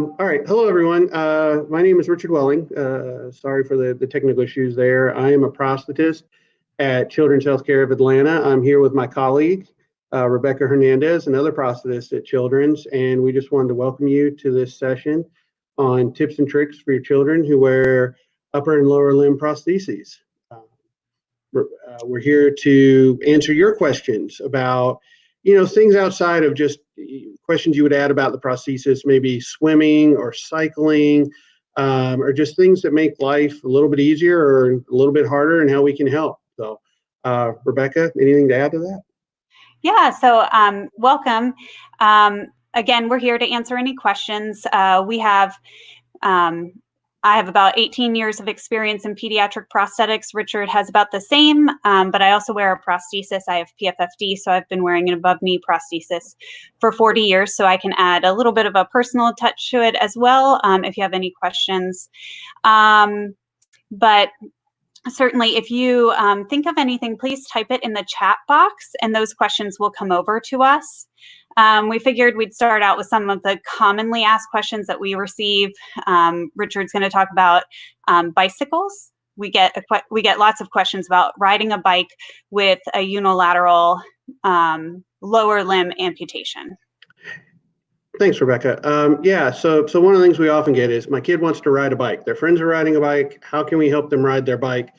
All right. Hello, everyone. My name is Richard Welling. Sorry for the technical issues there. I am a prosthetist at Children's Healthcare of Atlanta. I'm here with my colleague, Rebecca Hernandez, another prosthetist at Children's, and we just wanted to welcome you to this session on tips and tricks for your children who wear upper and lower limb prostheses. We're here to answer your questions about, things outside of just questions you would add about the prosthesis, maybe swimming or cycling, or just things that make life a little bit easier or a little bit harder and how we can help. So, Rebecca, anything to add to that? Yeah, so welcome. Again, we're here to answer any questions. I have about 18 years of experience in pediatric prosthetics. Richard has about the same, but I also wear a prosthesis. I have PFFD, so I've been wearing an above-knee prosthesis for 40 years, so I can add a little bit of a personal touch to it as well if you have any questions. But certainly, if you think of anything, please type it in the chat box, and those questions will come over to us. We figured we'd start out with some of the commonly asked questions that we receive. Richard's going to talk about bicycles. We get lots of questions about riding a bike with a unilateral lower limb amputation. Thanks, Rebecca. So one of the things we often get is my kid wants to ride a bike. Their friends are riding a bike. How can we help them ride their bike?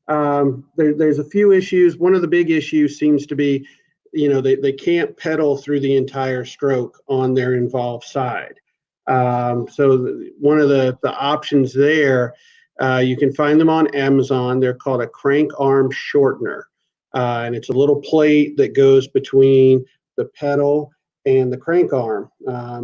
There's a few issues. One of the big issues seems to be, they can't pedal through the entire stroke on their involved side. So one of the options there, you can find them on Amazon. They're called a crank arm shortener. And it's a little plate that goes between the pedal and the crank arm.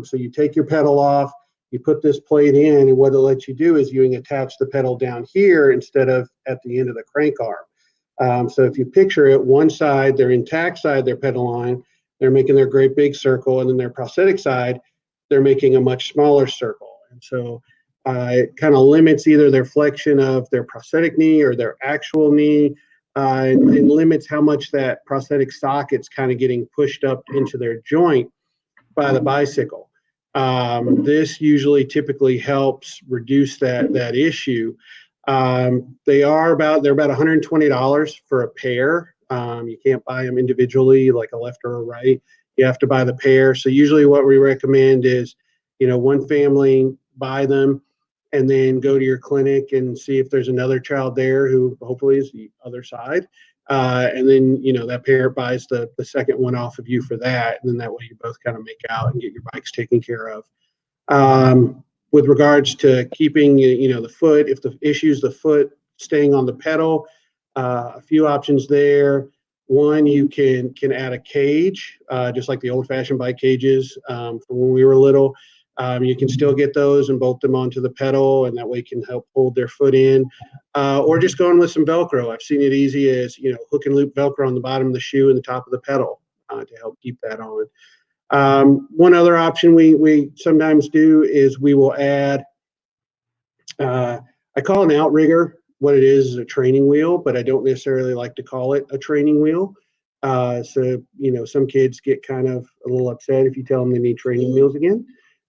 So you take your pedal off, you put this plate in, and what it'll let you do is you can attach the pedal down here instead of at the end of the crank arm. So if you picture it, one side, their intact side, their pedal line, they're making their great big circle, and then their prosthetic side, they're making a much smaller circle. And so it kind of limits either their flexion of their prosthetic knee or their actual knee, and limits how much that prosthetic socket's kind of getting pushed up into their joint by the bicycle. This typically helps reduce that issue. They're about $120 for a pair. You can't buy them individually like a left or a right. You have to buy the pair. So usually what we recommend is, one family buy them and then go to your clinic and see if there's another child there who hopefully is the other side. And then, that parent buys the second one off of you for that. And then that way you both kind of make out and get your bikes taken care of. With regards to keeping, the foot, if the issue is the foot staying on the pedal, a few options there. One, you can add a cage, just like the old-fashioned bike cages from when we were little. You can still get those and bolt them onto the pedal, and that way can help hold their foot in. Or just going with some Velcro. I've seen it easy as, hook and loop Velcro on the bottom of the shoe and the top of the pedal to help keep that on. One other option we sometimes do is we will add, I call an outrigger. What it is a training wheel, but I don't necessarily like to call it a training wheel. So, some kids get kind of a little upset if you tell them they need training wheels again.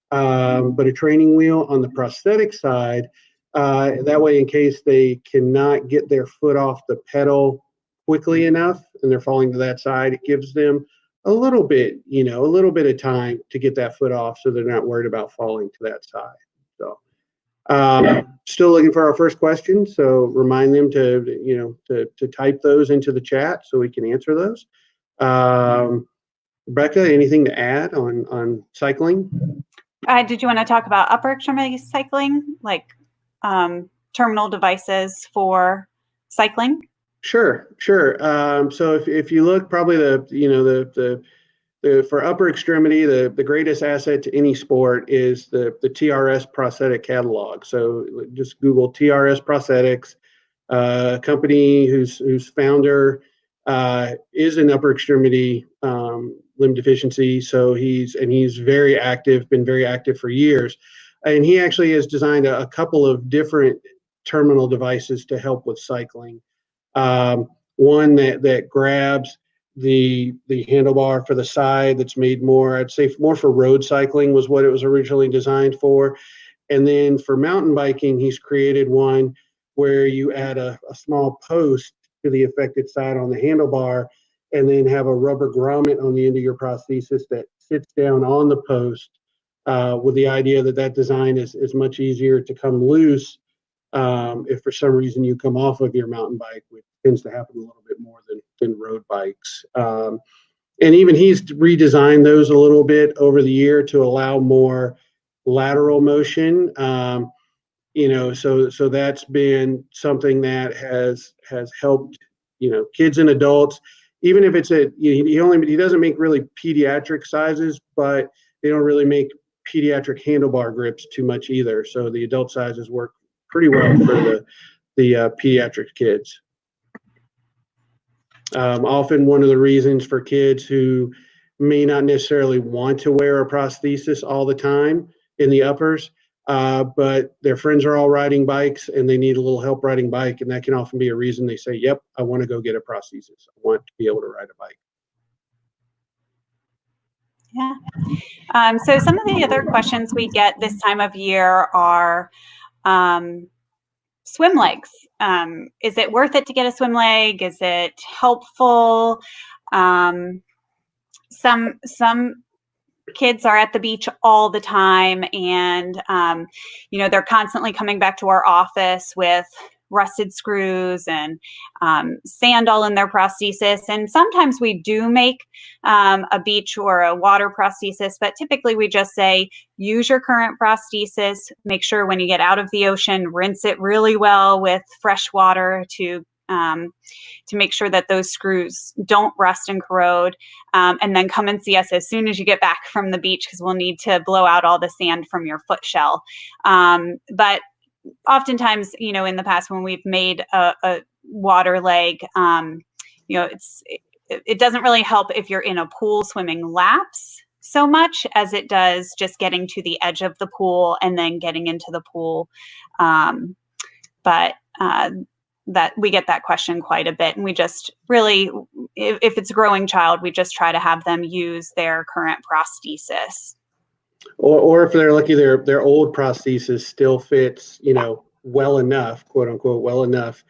But a training wheel on the prosthetic side, that way in case they cannot get their foot off the pedal quickly enough and they're falling to that side, it gives them a little bit of time to get that foot off so they're not worried about falling to that side. So still looking for our first question. So remind them to type those into the chat so we can answer those. Rebecca, anything to add on cycling? Did you want to talk about upper extremity cycling, like terminal devices for cycling? Sure. So if you look, probably for upper extremity, the greatest asset to any sport is the TRS prosthetic catalog. So just Google TRS Prosthetics, a company whose founder is an upper extremity limb deficiency. So he's very active, been very active for years. And he actually has designed a couple of different terminal devices to help with cycling. One that grabs the handlebar for the side that's made more, I'd say more for road cycling was what it was originally designed for. And then for mountain biking, he's created one where you add a small post to the affected side on the handlebar, and then have a rubber grommet on the end of your prosthesis that sits down on the post, with the idea that that design is much easier to come loose if for some reason you come off of your mountain bike, which tends to happen a little bit more than road bikes. And even he's redesigned those a little bit over the year to allow more lateral motion. So that's been something that has helped, kids and adults. Even if it's he doesn't make really pediatric sizes, but they don't really make pediatric handlebar grips too much either. So the adult sizes work pretty well for the pediatric kids. Often one of the reasons for kids who may not necessarily want to wear a prosthesis all the time in the uppers, but their friends are all riding bikes and they need a little help riding bike, and that can often be a reason they say, yep, I want to go get a prosthesis. I want to be able to ride a bike. Yeah. So some of the other questions we get this time of year are swim legs. Is it worth it to get a swim leg? Is it helpful? Some kids are at the beach all the time, and they're constantly coming back to our office with rusted screws and sand all in their prosthesis. And sometimes we do make a beach or a water prosthesis, but typically we just say, use your current prosthesis. Make sure when you get out of the ocean, rinse it really well with fresh water to make sure that those screws don't rust and corrode, and then come and see us as soon as you get back from the beach, because we'll need to blow out all the sand from your foot shell. But oftentimes, in the past when we've made a water leg, it doesn't really help if you're in a pool swimming laps so much as it does just getting to the edge of the pool and then getting into the pool. But that we get that question quite a bit, and we just really, if it's a growing child, we just try to have them use their current prosthesis. Or if they're lucky, their old prosthesis still fits, well enough, quote unquote, well enough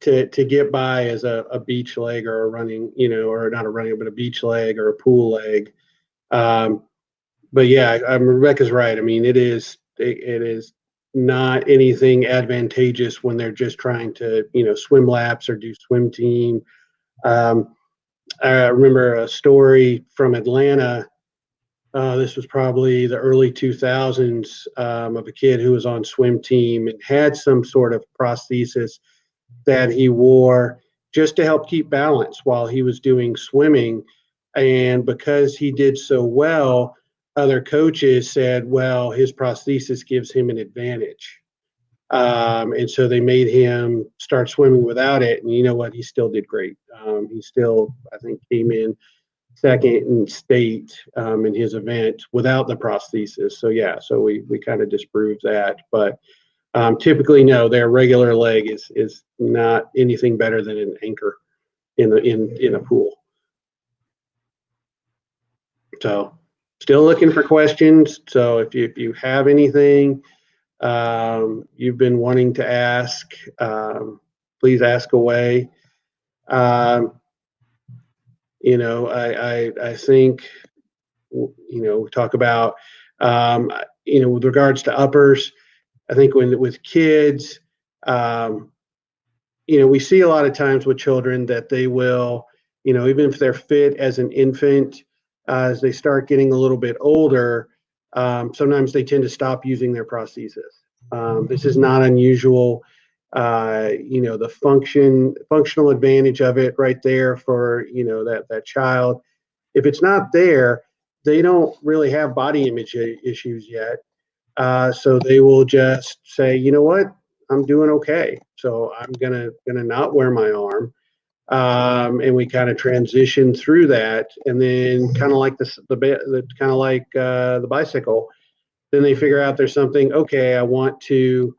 to get by as a beach leg or a running, or not a running, but a beach leg or a pool leg. But yeah, Rebecca's right. I mean, it is not anything advantageous when they're just trying to, swim laps or do swim team. I remember a story from Atlanta. This was probably the early 2000s, of a kid who was on swim team and had some sort of prosthesis that he wore just to help keep balance while he was doing swimming. And because he did so well, other coaches said, well, his prosthesis gives him an advantage. And so they made him start swimming without it. And you know what? He still did great. He still, I think, came in second in state in his event without the prosthesis. So yeah, so we kind of disproved that. But typically, no, their regular leg is not anything better than an anchor in a pool. So still looking for questions. So if you have anything you've been wanting to ask, please ask away. I think, we talk about, with regards to uppers, I think with kids, we see a lot of times with children that they will, even if they're fit as an infant, as they start getting a little bit older, sometimes they tend to stop using their prosthesis. This is not unusual. The functional advantage of it right there for, that child. If it's not there, they don't really have body image issues yet. So they will just say, you know what, I'm doing okay. So I'm gonna not wear my arm. And we kind of transition through that, and then kind of like the bicycle. Then they figure out there's something. Okay, I want to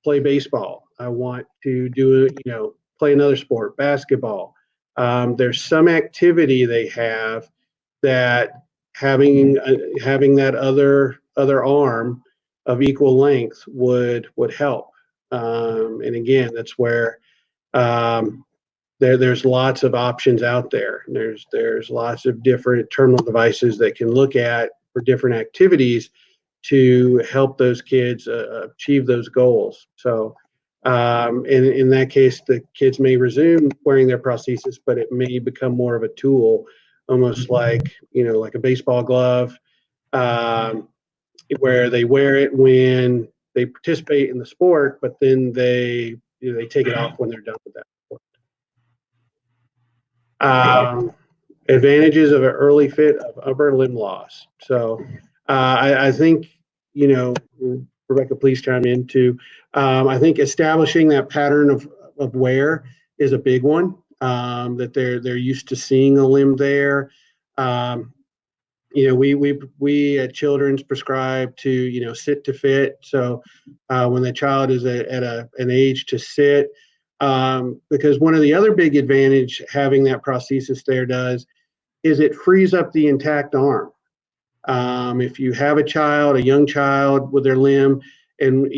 play baseball. I want to play another sport, basketball. There's some activity they have that having that other arm of equal length would help. And again, that's where there's lots of options out there. There's lots of different terminal devices that can look at for different activities to help those kids achieve those goals. So in that case, the kids may resume wearing their prosthesis, but it may become more of a tool, almost like a baseball glove, where they wear it when they participate in the sport, but then they take it off when they're done with that sport. Advantages of an early fit of upper limb loss. So I think, Rebecca, please chime in too. I think establishing that pattern of wear is a big one, that they're used to seeing a limb there. We at Children's prescribe to, sit to fit. So when the child is at an age to sit, because one of the other big advantage having that prosthesis there is it frees up the intact arm. If you have a young child with their limb, and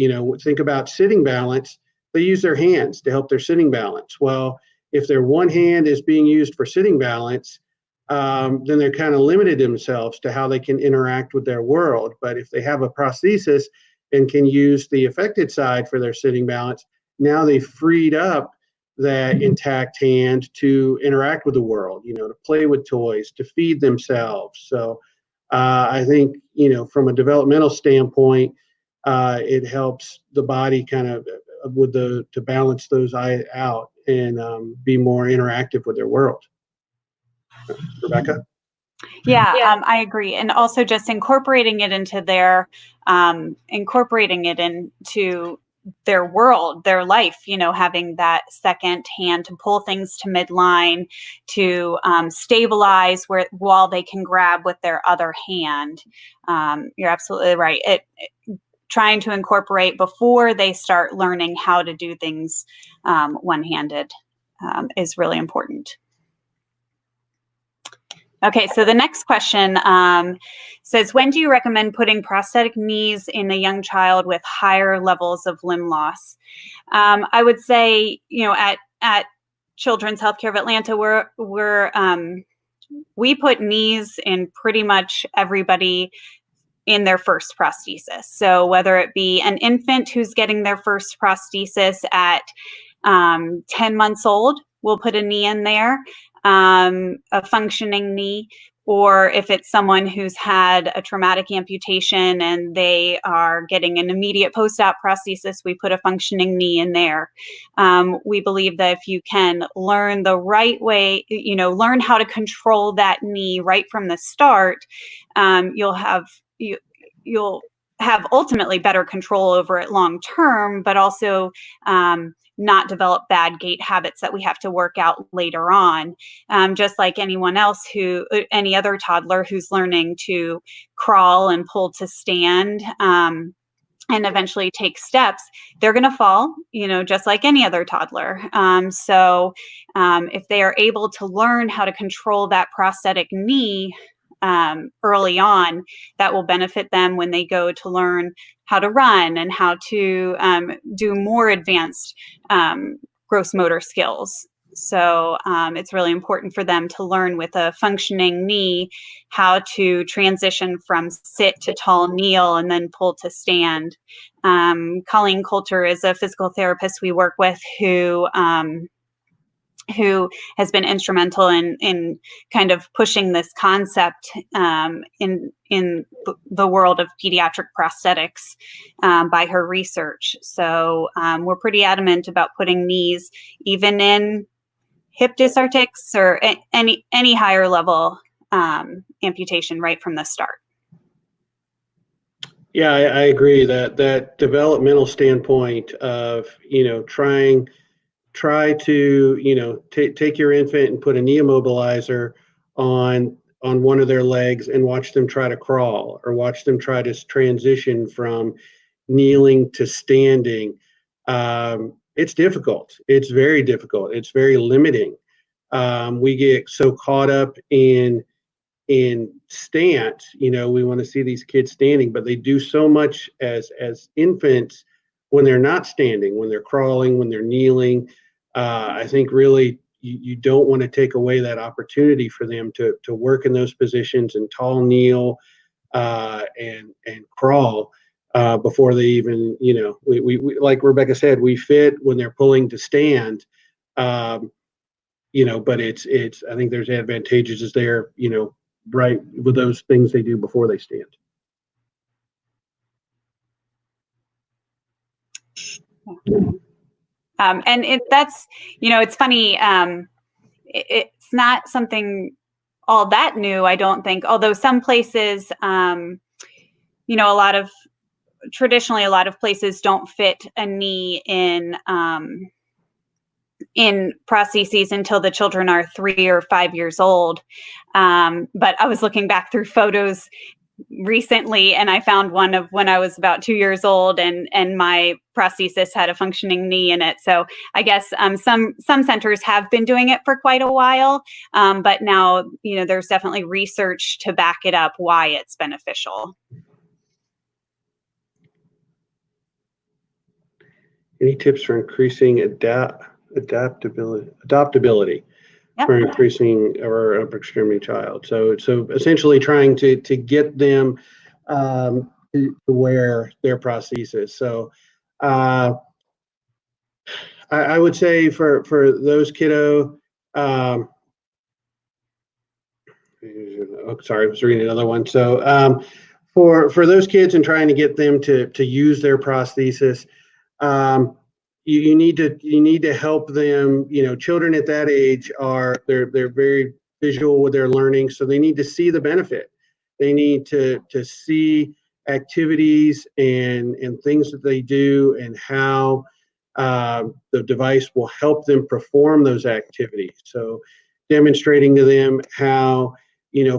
think about sitting balance, they use their hands to help their sitting balance. Well, if their one hand is being used for sitting balance, then they're kind of limited themselves to how they can interact with their world. But if they have a prosthesis and can use the affected side for their sitting balance, now they've freed up that intact hand to interact with the world, to play with toys, to feed themselves. So I think, from a developmental standpoint, it helps the body kind of to balance those out and be more interactive with their world. Rebecca? Yeah, I agree. And also just incorporating it into their world, their life, having that second hand to pull things to midline, to stabilize while they can grab with their other hand. You're absolutely right. Trying to incorporate before they start learning how to do things one-handed is really important. Okay, so the next question says, when do you recommend putting prosthetic knees in a young child with higher levels of limb loss? I would say, at Children's Healthcare of Atlanta, we put knees in pretty much everybody in their first prosthesis. So whether it be an infant who's getting their first prosthesis at 10 months old, we'll put a knee in there. A functioning knee, or if it's someone who's had a traumatic amputation and they are getting an immediate post-op prosthesis, we put a functioning knee in there. We believe that if you can learn the right way, learn how to control that knee right from the start, you'll have ultimately better control over it long term, but also not develop bad gait habits that we have to work out later on. Just like any other toddler who's learning to crawl and pull to stand and eventually take steps, they're going to fall, just like any other toddler. So if they are able to learn how to control that prosthetic knee early on, that will benefit them when they go to learn how to run and how to do more advanced gross motor skills. So it's really important for them to learn with a functioning knee how to transition from sit to tall kneel and then pull to stand. Colleen Coulter is a physical therapist we work with who has been instrumental in kind of pushing this concept in the world of pediatric prosthetics by her research. So we're pretty adamant about putting knees even in hip dysarthritis or any higher level amputation right from the start. Yeah, I agree that developmental standpoint of, try to, take your infant and put a knee immobilizer on one of their legs and watch them try to crawl, or watch them try to transition from kneeling to standing. It's difficult. It's very difficult. It's very limiting. We get so caught up in stance, we want to see these kids standing, but they do so much as infants when they're not standing, when they're crawling, when they're kneeling. I think really you don't want to take away that opportunity for them to work in those positions and tall kneel and crawl before they even, we like Rebecca said, we fit when they're pulling to stand. But it's I think there's advantages there, right, with those things they do before they stand. And that's, it's funny. It's not something all that new, I don't think, although some places, traditionally a lot of places don't fit a knee in prostheses until the children are 3 or 5 years old. But I was looking back through photos recently, and I found one of when I was about 2 years old, and my prosthesis had a functioning knee in it. So I guess some centers have been doing it for quite a while, but now there's definitely research to back it up why it's beneficial. Any tips for increasing adaptability? Yep. For increasing our upper extremity child? So essentially trying to get them to wear their prosthesis. So I would say for those kiddo, sorry, I was reading another one. So for those kids and trying to get them to use their prosthesis, you need to help them. Children at that age they're very visual with their learning, so they need to see the benefit. They need to see activities and things that they do and how the device will help them perform those activities. So demonstrating to them how,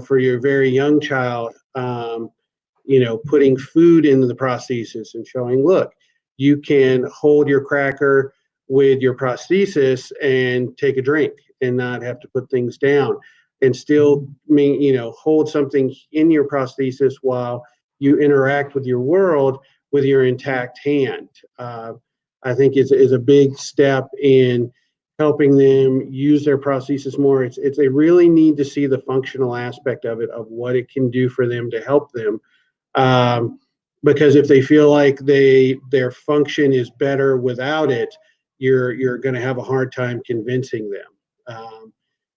for your very young child, putting food into the prosthesis and showing, look, you can hold your cracker with your prosthesis and take a drink and not have to put things down, and still hold something in your prosthesis while you interact with your world with your intact hand. I think is a big step in helping them use their prosthesis more. They really need to see the functional aspect of it, of what it can do for them to help them. Because if they feel like their function is better without it, you're going to have a hard time convincing them.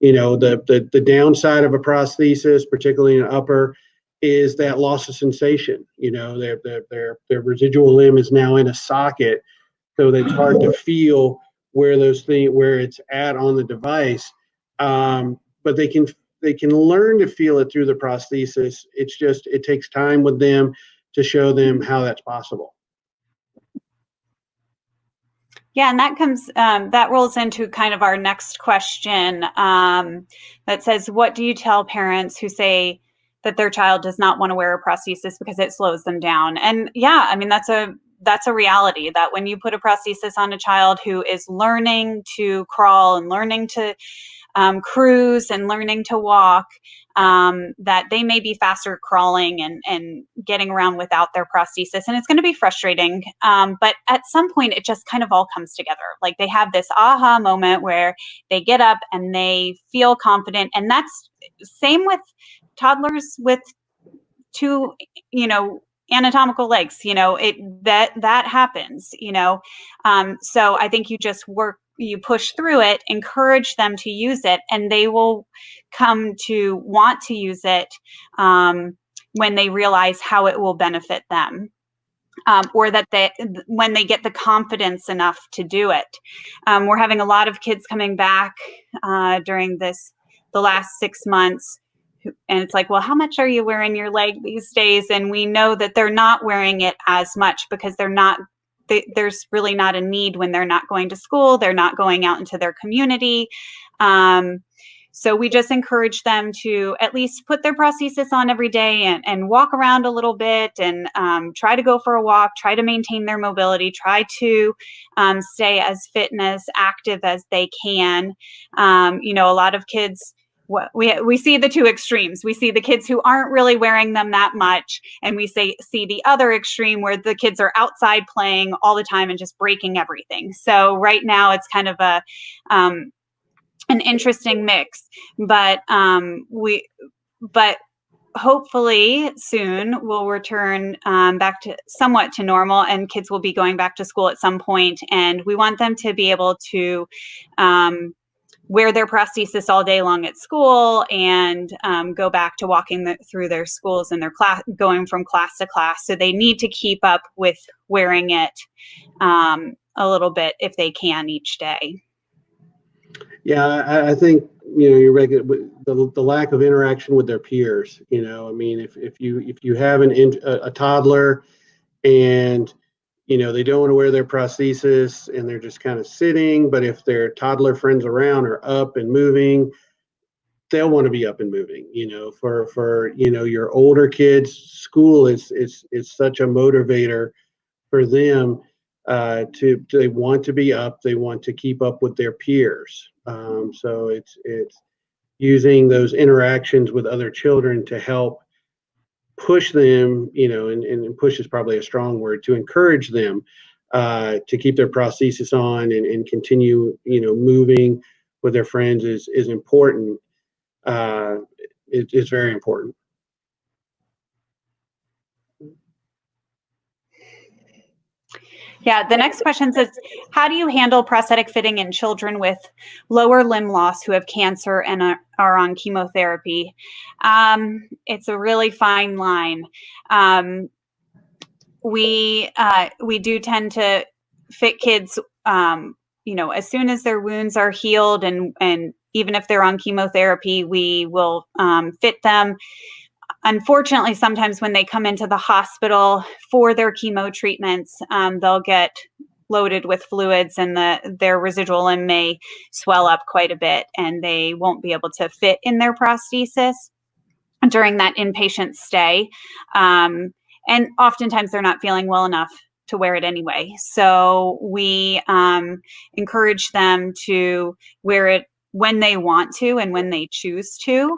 The downside of a prosthesis, particularly in upper, is that loss of sensation. Their residual limb is now in a socket, so that it's hard to feel where it's at on the device. But they can learn to feel it through the prosthesis. It takes time with them to show them how that's possible. Yeah, and that rolls into kind of our next question that says, what do you tell parents who say that their child does not want to wear a prosthesis because it slows them down? And yeah, I mean, that's a reality, that when you put a prosthesis on a child who is learning to crawl and learning to cruise and learning to walk, that they may be faster crawling and getting around without their prosthesis. And it's going to be frustrating. But at some point, it just kind of all comes together. Like they have this aha moment where they get up and they feel confident. And that's same with toddlers with two, anatomical legs, that happens, so I think you push through it, encourage them to use it, and they will come to want to use it when they realize how it will benefit them, or that when they get the confidence enough to do it. We're having a lot of kids coming back during the last 6 months, and it's like, well, how much are you wearing your leg these days? And we know that they're not wearing it as much because there's really not a need when they're not going to school, they're not going out into their community. So we just encourage them to at least put their prosthesis on every day and walk around a little bit and try to go for a walk, try to maintain their mobility, try to stay as fit and as active as they can. You know, a lot of kids, we see the two extremes. We see the kids who aren't really wearing them that much, and we see the other extreme where the kids are outside playing all the time and just breaking everything. So right now it's kind of an interesting mix, but hopefully soon we'll return back to somewhat to normal, and kids will be going back to school at some point, and we want them to be able to wear their prosthesis all day long at school and go back to walking through their schools and their class, going from class to class. So they need to keep up with wearing it a little bit if they can each day. Yeah, I think, you know, you're right, the lack of interaction with their peers. You know, I mean, if you have a toddler and, you know, they don't want to wear their prosthesis and they're just kind of sitting, but if their toddler friends around are up and moving, they'll want to be up and moving. You know, for you know, your older kids, school is such a motivator for them. They want to be up, they want to keep up with their peers. So it's using those interactions with other children to help push them, you know, and push is probably a strong word, to encourage them to keep their prosthesis on and continue, you know, moving with their friends is important. It's very important. Yeah, the next question says, how do you handle prosthetic fitting in children with lower limb loss who have cancer and are on chemotherapy? It's a really fine line. We do tend to fit kids, you know, as soon as their wounds are healed, and even if they're on chemotherapy, we will fit them. Unfortunately, sometimes when they come into the hospital for their chemo treatments, they'll get loaded with fluids, and their residual limb may swell up quite a bit, and they won't be able to fit in their prosthesis during that inpatient stay. And oftentimes they're not feeling well enough to wear it anyway. So we encourage them to wear it when they want to and when they choose to.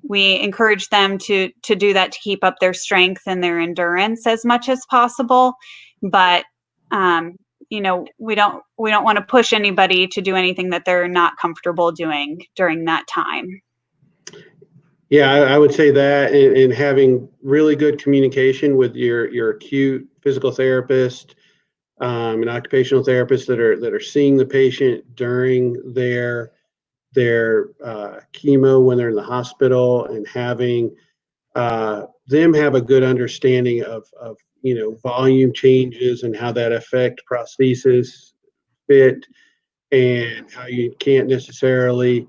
We encourage them to do that to keep up their strength and their endurance as much as possible. But, you know, we don't want to push anybody to do anything that they're not comfortable doing during that time. Yeah, I would say that, and having really good communication with your acute physical therapist and occupational therapists that are seeing the patient during their chemo when they're in the hospital, and having them have a good understanding of you know, volume changes and how that affect prosthesis fit, and how you can't necessarily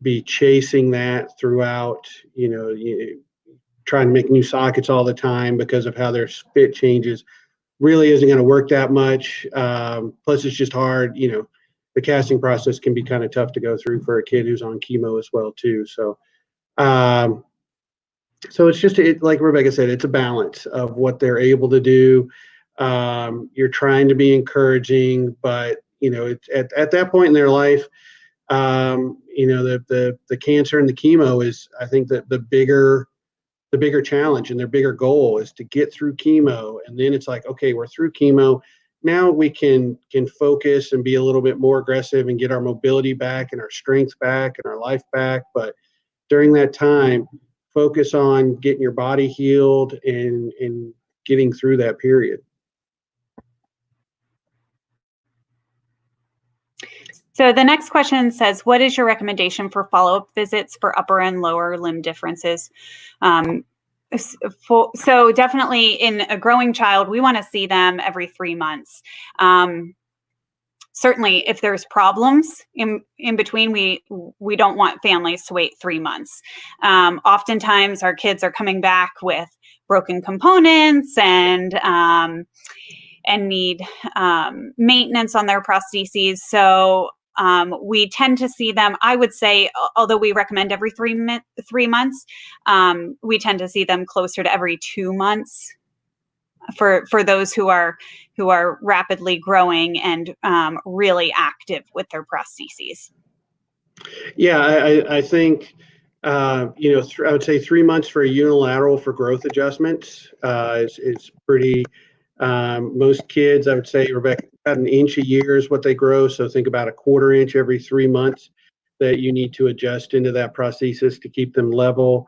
be chasing that throughout, you know, trying to make new sockets all the time because of how their fit changes really isn't going to work that much. Plus it's just hard, you know, the casting process can be kind of tough to go through for a kid who's on chemo as well too. So so it's just, like Rebecca said, it's a balance of what they're able to do. You're trying to be encouraging, but you know, it's at that point in their life, you know, the cancer and the chemo is, I think, that the bigger challenge, and their bigger goal is to get through chemo. And then it's like, okay, we're through chemo. Now we can focus and be a little bit more aggressive and get our mobility back and our strength back and our life back. But during that time, focus on getting your body healed and getting through that period. So the next question says, what is your recommendation for follow-up visits for upper and lower limb differences? So definitely in a growing child, we want to see them every 3 months. Certainly if there's problems in between, we don't want families to wait 3 months. Oftentimes our kids are coming back with broken components and need maintenance on their prostheses. So we tend to see them, I would say, although we recommend every 3 months, we tend to see them closer to every 2 months for those who are rapidly growing and really active with their prostheses. Yeah, I think, I would say 3 months for a unilateral for growth adjustments is pretty. Most kids, I would say, Rebecca, about an inch a year is what they grow. So think about a 1/4 inch every 3 months that you need to adjust into that prosthesis to keep them level.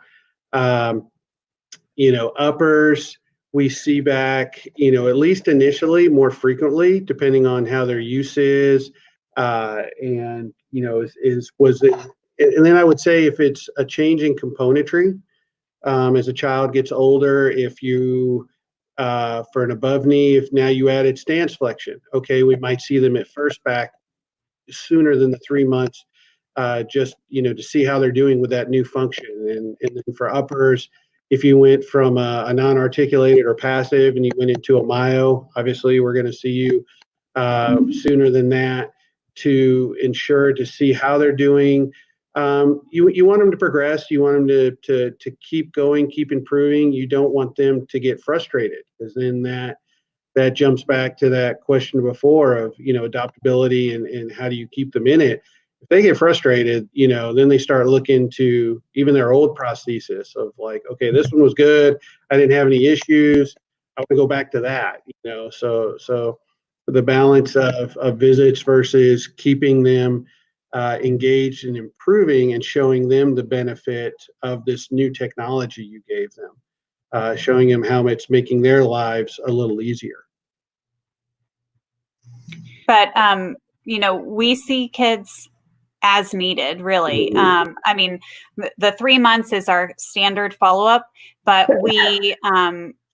Uppers, we see back, at least initially more frequently, depending on how their use is. And, was it, and then I would say if it's a change in componentry, as a child gets older, if you, for an above knee, if now you added stance flexion, okay, we might see them at first back sooner than the 3 months, just, to see how they're doing with that new function. And then for uppers, if you went from a non-articulated or passive and you went into a myo, obviously we're going to see you sooner than that to ensure to see how they're doing. You want them to progress. You want them to keep going, keep improving. You don't want them to get frustrated, because then that jumps back to that question before of, adaptability and how do you keep them in it. If they get frustrated, then they start looking to even their old prosthesis of like, okay, this one was good. I didn't have any issues. I want to go back to that, so the balance of visits versus keeping them engaged and improving and showing them the benefit of this new technology you gave them, showing them how it's making their lives a little easier. But, we see kids as needed, really. I mean, the 3 months is our standard follow-up, but we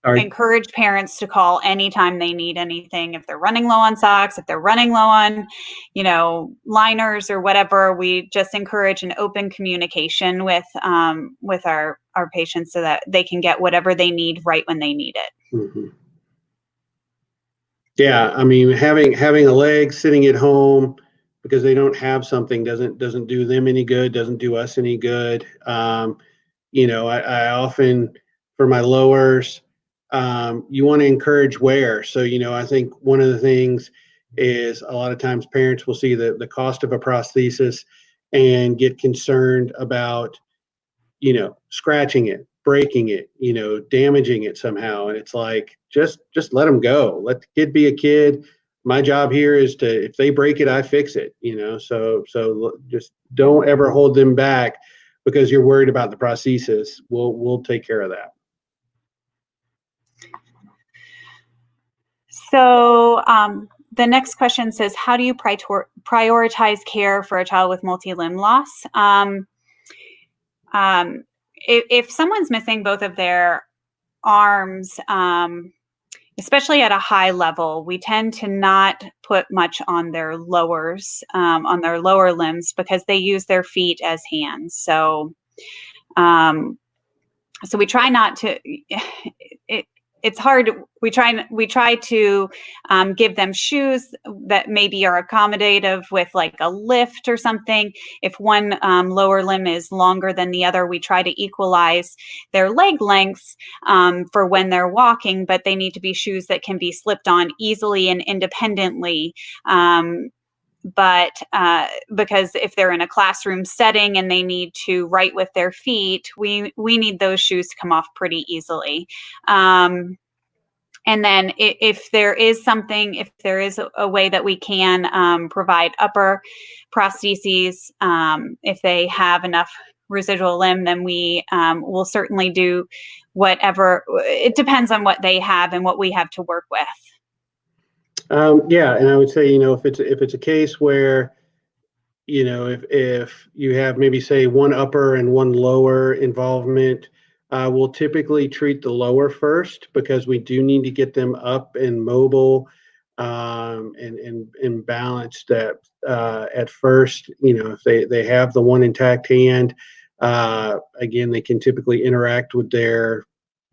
encourage parents to call anytime they need anything. If they're running low on socks, if they're running low on, liners or whatever, we just encourage an open communication with our patients so that they can get whatever they need right when they need it. Mm-hmm. Yeah, I mean, having a leg sitting at home because they don't have something doesn't do them any good, doesn't do us any good. I often, for my lowers, you want to encourage wear. So, I think one of the things is a lot of times parents will see the cost of a prosthesis and get concerned about, scratching it, breaking it, damaging it somehow. And it's like, just let them go. Let the kid be a kid. My job here is to, if they break it, I fix it, so just don't ever hold them back because you're worried about the prosthesis. We'll take care of that. So the next question says, how do you prioritize care for a child with multi-limb loss? If someone's missing both of their arms, especially at a high level, we tend to not put much on their lowers, on their lower limbs, because they use their feet as hands. So we try not to. It's hard. We try to give them shoes that maybe are accommodative with like a lift or something. If one lower limb is longer than the other, we try to equalize their leg lengths for when they're walking, but they need to be shoes that can be slipped on easily and independently. But because if they're in a classroom setting and they need to write with their feet, we need those shoes to come off pretty easily. And then if there is a way that we can provide upper prostheses, if they have enough residual limb, then we will certainly do whatever. It depends on what they have and what we have to work with. Yeah, and I would say, if it's a case where, if you have maybe say one upper and one lower involvement, we'll typically treat the lower first because we do need to get them up and mobile and balanced at first. If they have the one intact hand, again, they can typically interact with their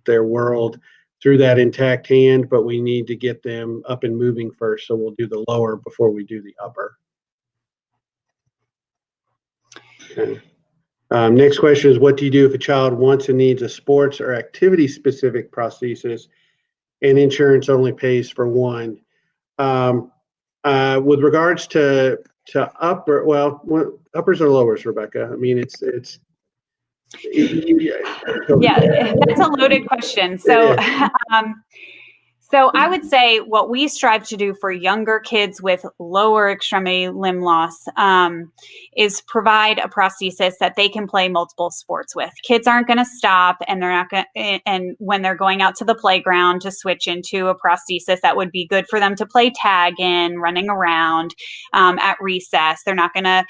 world through that intact hand, but we need to get them up and moving first. So we'll do the lower before we do the upper. Okay. Next question is, what do you do if a child wants and needs a sports or activity-specific prosthesis and insurance only pays for one? With regards to uppers or lowers, Rebecca? I mean, it's Yeah, that's a loaded question. So, so I would say what we strive to do for younger kids with lower extremity limb loss is provide a prosthesis that they can play multiple sports with. Kids aren't going to stop, and they're not going. And when they're going out to the playground to switch into a prosthesis that would be good for them to play tag in, running around at recess, they're not going to,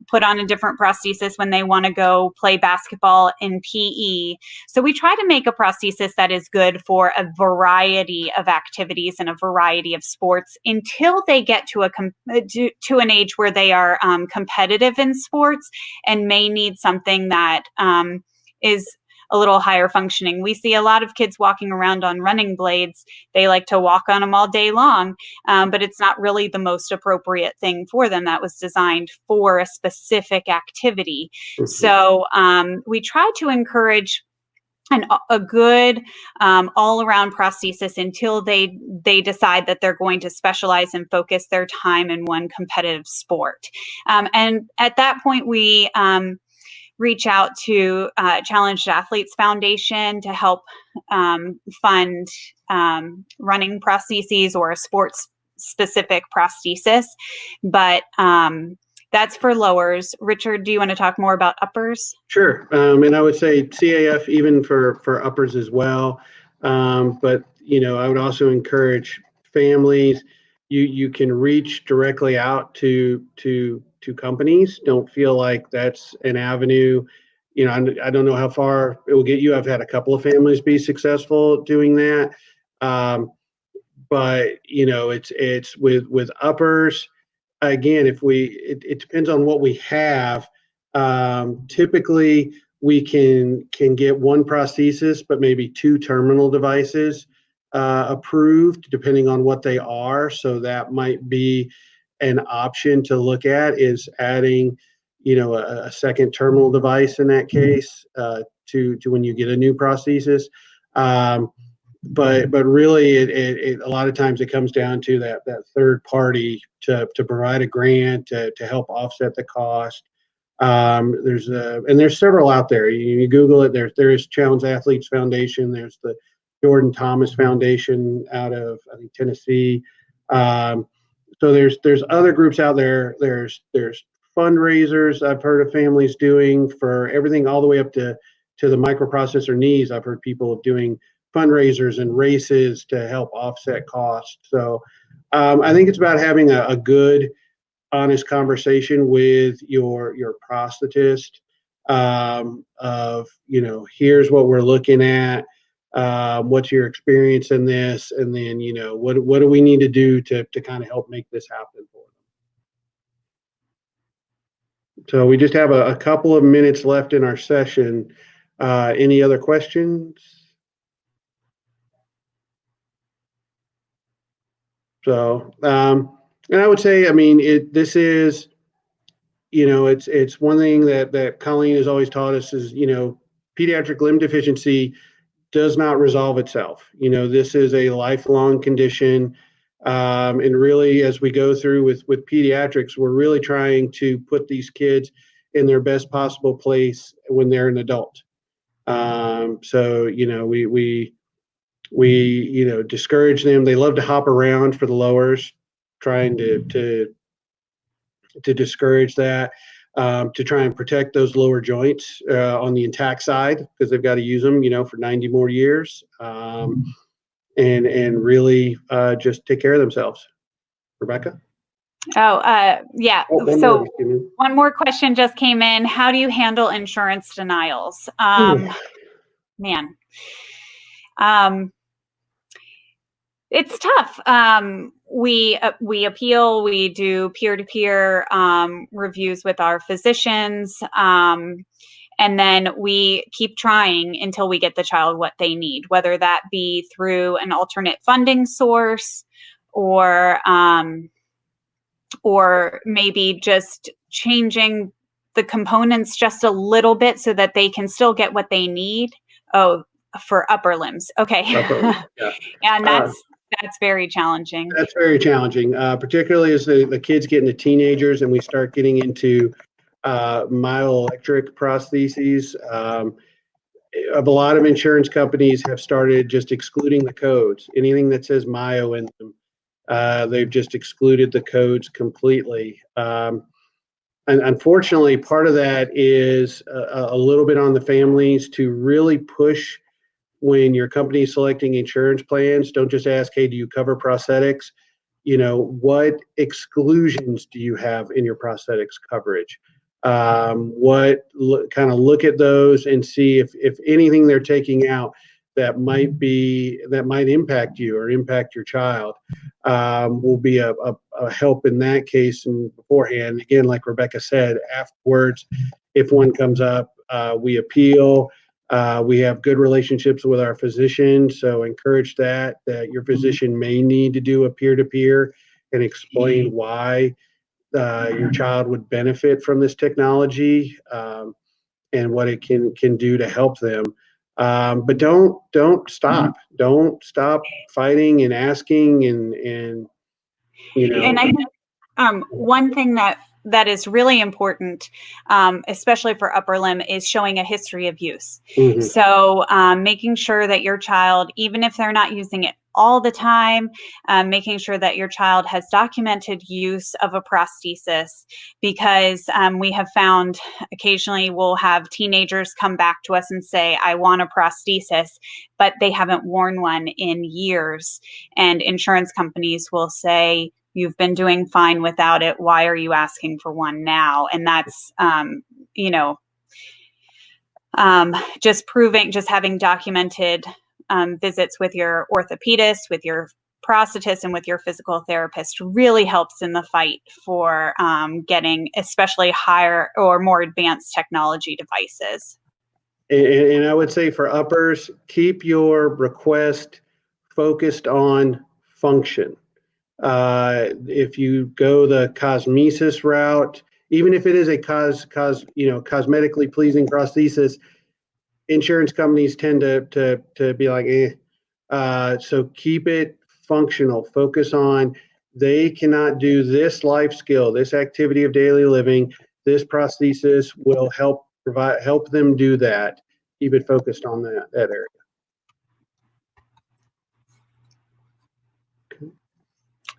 put on a different prosthesis when they want to go play basketball in PE. So we try to make a prosthesis that is good for a variety of activities and a variety of sports until they get to an age where they are competitive in sports and may need something that is a little higher functioning. We see a lot of kids walking around on running blades. They like to walk on them all day long, but it's not really the most appropriate thing for them. That was designed for a specific activity. Mm-hmm. So we try to encourage a good all-around prosthesis until they decide that they're going to specialize and focus their time in one competitive sport. And at that point, we reach out to Challenged Athletes Foundation to help fund running prostheses or a sports-specific prosthesis. But that's for lowers. Richard, do you want to talk more about uppers? Sure. And I would say CAF even for uppers as well. But, I would also encourage families, you can reach directly out to companies. Don't feel like that's an avenue. I don't know how far it will get you. I've had a couple of families be successful doing that. But, it's with uppers. Again, it depends on what we have. Typically, we can get one prosthesis, but maybe two terminal devices approved, depending on what they are. So that might be an option to look at, is adding, a second terminal device in that case to when you get a new prosthesis. But really, it a lot of times it comes down to that third party to provide a grant to help offset the cost. There's several out there. You Google it. There is Challenged Athletes Foundation. There's the Jordan Thomas Foundation out of, I think, Tennessee. So there's other groups out there. There's fundraisers I've heard of families doing for everything all the way up to the microprocessor knees. I've heard people doing fundraisers and races to help offset costs. So I think it's about having a good, honest conversation with your prosthetist of, here's what we're looking at. What's your experience in this? And then, what do we need to do to kind of help make this happen for them? So we just have a couple of minutes left in our session. Any other questions? So, and I would say, I mean, this is, it's one thing that Colleen has always taught us is, pediatric limb deficiency does not resolve itself. This is a lifelong condition. And really, as we go through with pediatrics, we're really trying to put these kids in their best possible place when they're an adult. So, we discourage them. They love to hop around for the lowers, trying to discourage that, to try and protect those lower joints on the intact side, because they've got to use them, for 90 more years, and really just take care of themselves. Rebecca? Yeah. So one more question just came in. How do you handle insurance denials? Man. It's tough. We appeal. We do peer-to-peer reviews with our physicians, and then we keep trying until we get the child what they need, whether that be through an alternate funding source or maybe just changing the components just a little bit so that they can still get what they need. Oh, for upper limbs. Okay. Yeah. And that's very challenging. That's very challenging, particularly as the kids get into teenagers and we start getting into myoelectric prostheses. A lot of insurance companies have started just excluding the codes. Anything that says myo in them, they've just excluded the codes completely. And unfortunately, part of that is a little bit on the families to really push when your company is selecting insurance plans. Don't just ask, hey, do you cover prosthetics? You know, what exclusions do you have in your prosthetics coverage? Kind of look at those and see if anything they're taking out that might impact you or impact your child, will be a help in that case. And beforehand, again, like Rebecca said, afterwards, if one comes up, we appeal. We have good relationships with our physicians, so encourage that your physician may need to do a peer-to-peer and explain why your child would benefit from this technology, and what it can do to help them. But don't stop. Don't stop fighting and asking and you know. And I think one thing that is really important, especially for upper limb, is showing a history of use. Mhm. So making sure that your child, even if they're not using it all the time, making sure that your child has documented use of a prosthesis, because we have found occasionally we'll have teenagers come back to us and say, I want a prosthesis, but they haven't worn one in years. And insurance companies will say, you've been doing fine without it. Why are you asking for one now? And that's, just having documented visits with your orthopedist, with your prosthetist, and with your physical therapist really helps in the fight for getting especially higher or more advanced technology devices. And I would say for uppers, keep your request focused on function. If you go the cosmesis route, even if it is a cosmetically pleasing prosthesis, insurance companies tend to be like, so keep it functional. Focus on, they cannot do this life skill, this activity of daily living. This prosthesis will help them do that. Keep it focused on that area.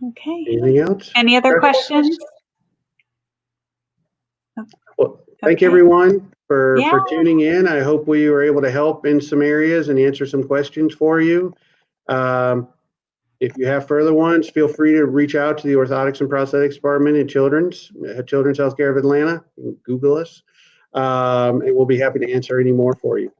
Okay. Anything else? Any other questions? Well, thank everyone for tuning in. I hope we were able to help in some areas and answer some questions for you. If you have further ones, feel free to reach out to the Orthotics and Prosthetics Department at Children's Healthcare of Atlanta. Google us, and we'll be happy to answer any more for you.